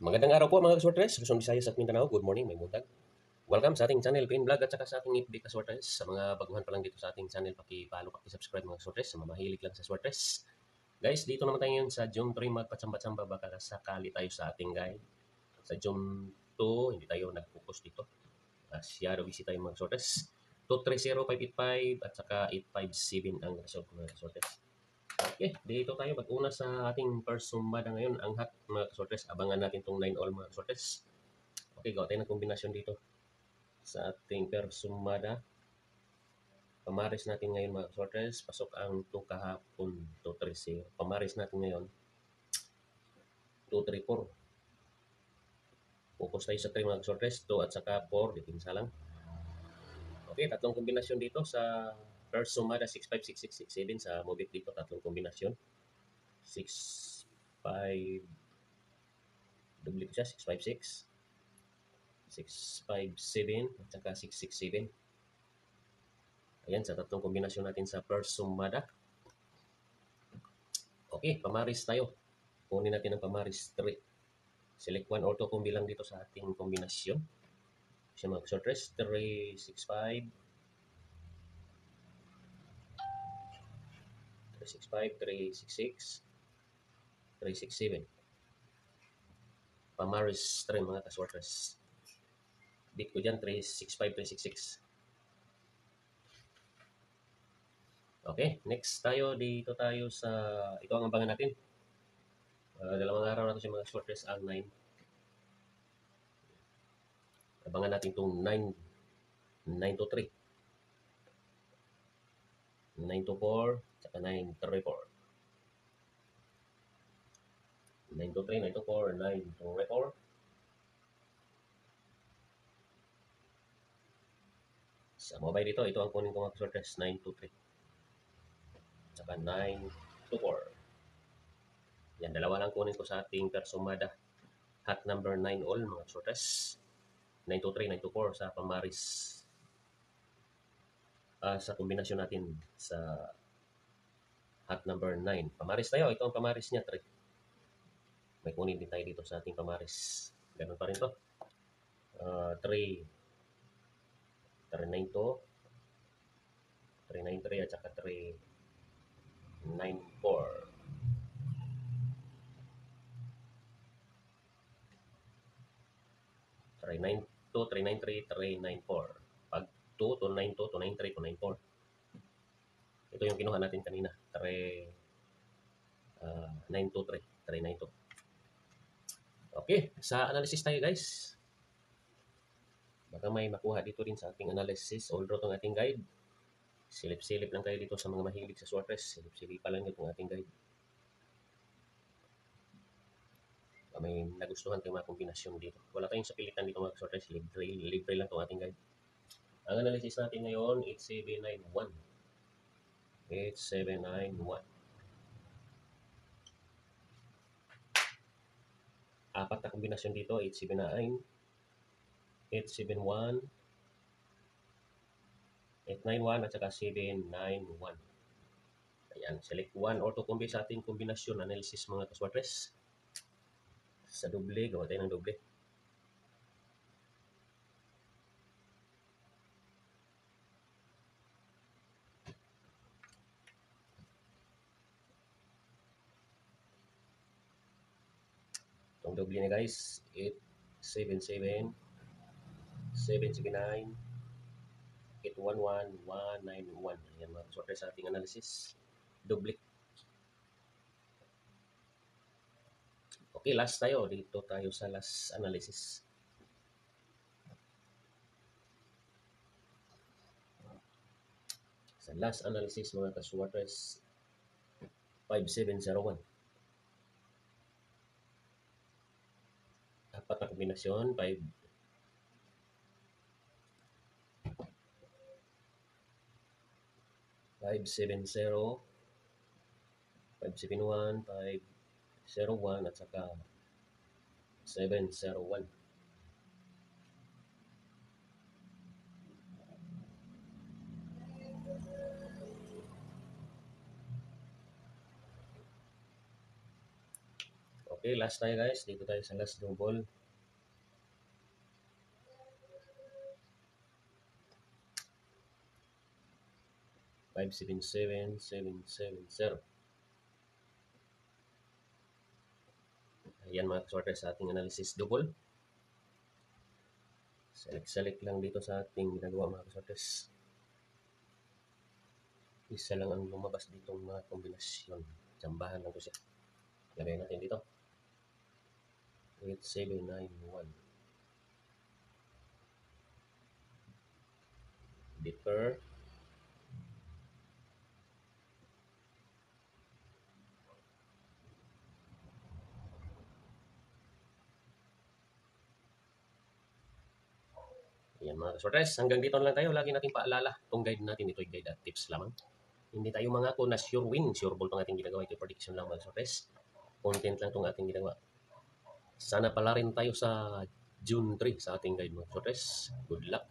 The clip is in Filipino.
Magandang araw po mga kaswertres, Luzon, Visayas at Mindanao. Good morning, may buntag. Welcome sa ating channel, Pin Vlog at saka sa ating FB kaswertres. Sa mga baguhan pa lang dito sa ating channel, paki-follow, paki-subscribe mga kaswertres sa mga mahilig lang sa swertres. Guys, dito naman tayo ngayon sa June 3, magpatsamba-tsamba baka sakali tayo sa ating guide. Sa June 2, hindi tayo nag-focus dito. Siyado visit tayo mga kaswertres. 230585 at saka 857 ang result mga kaswertres. Okay, dito tayo mag-una sa ating first sumbada ngayon, ang hat mga kasortes. Abangan natin itong 9 all mga kasortes. Okay, gawa tayo ng kombinasyon dito sa ating first sumbada. Pamaris natin ngayon mga kasortes. Pasok ang 2 kahapon, 2-3-0. Pamaris natin ngayon, 2-3-4. Focus tayo sa 3 mga kasortes, 2 at saka 4, dipinsa lang. Okay, tatlong kombinasyon dito sa first sumada, 6-5-6-6-6-7 sa Mobit dito, tatlong kombinasyon. 6-5, double ito siya, 6-5-6, 6-5-7, at saka 6-6-7. Ayan, sa tatlong kombinasyon natin sa first sumada. Okay, pamaris tayo. Kunin natin ang pamaris 3. Select 1 or 2 kung bilang dito sa ating kombinasyon. Siya mga short rest, 3-6-5, 3-6-5, 3-6-6, 3-6-7. Pamaris 3 mga ka-short rest. Bit ko dyan, 3-6-5, 3-6-6. Okay, next tayo, dito tayo sa, ito ang abangan natin. Dalawang araw na ito siya mga short rest, ang 9. Abangan natin itong 9-3. 9-4, saka 9-3-4. 9-3, 9-4, 9-3-4. Sa mobile dito, ito ang kunin ko mga short rest, 9-3. Saka 9-4. Yan, dalawa lang kunin ko sa ating persumada. Hat number 9 all mga short rest. 9-3, 9-4 sa pamaris. Sa kombinasyon natin sa hat number 9. Pamaris tayo. Ito ang pamaris niya, 3. May kunin din tayo dito sa ating pamaris. Ganun pa rin to. 3, 3-9-2, 3-9-3 at saka 3-9-4. 3-9-2, 3-9-3, 3-9-4. Pag 2, 2-9-2, 2-9-3, 2-9-4. Ito yung kinuha natin kanina. 3-9-2-3. 3-9-2. Okay, sa analysis tayo guys. Baka may makuha dito din sa ating analysis. Although itong ating guide, silip-silip lang kayo dito sa mga mahilig sa swertres. Silip-silip pa lang itong ating guide. May nagustuhan tayong mga kombinasyon dito. Wala tayong sapilitan dito mga swertres. Libre lang itong ating guide. Ang analysis natin ngayon, 8791. 8791. Apat na kombinasyon dito, 879, 871, 891 at saka 791. Ayan, select 1 or 2 kombi sa ating kombinasyon analysis mga kaswertres. Sa doble, gawa tayo ng doble. Itong doble na guys, 877, 779, 811, 191. Ayan mga kaswertres sa ating analysis. Doble. Okay, last tayo. Dito tayo sa last analysis. Sa last analysis mga kaswertres, 5701. Apat na kombinasyon, 5, 570, 571, 501 at saka 701. Okay, last tayo guys. Dito tayo sa last double. Five, 7, 7, 7, 0. Ayan mga kasorte sa ating analysis double. Select lang dito sa ating ginagawa mga kasortes. Isa lang ang lumabas ditong mga kombinasyon. Jambahan lang ko siya. Lagay natin dito. 8791. Deeper. Ayan mga kasortes, hanggang dito lang tayo. Lagi natin paalala, itong guide natin, ito'y guide at tips lamang. Hindi tayo mga na sure win, sure ball itong ating ginagawa. Ito'y prediction lang mga kasortes. Content lang itong ating ginagawa. Sana pala rin tayo sa June 3 sa ating guide mga kasortes. Good luck.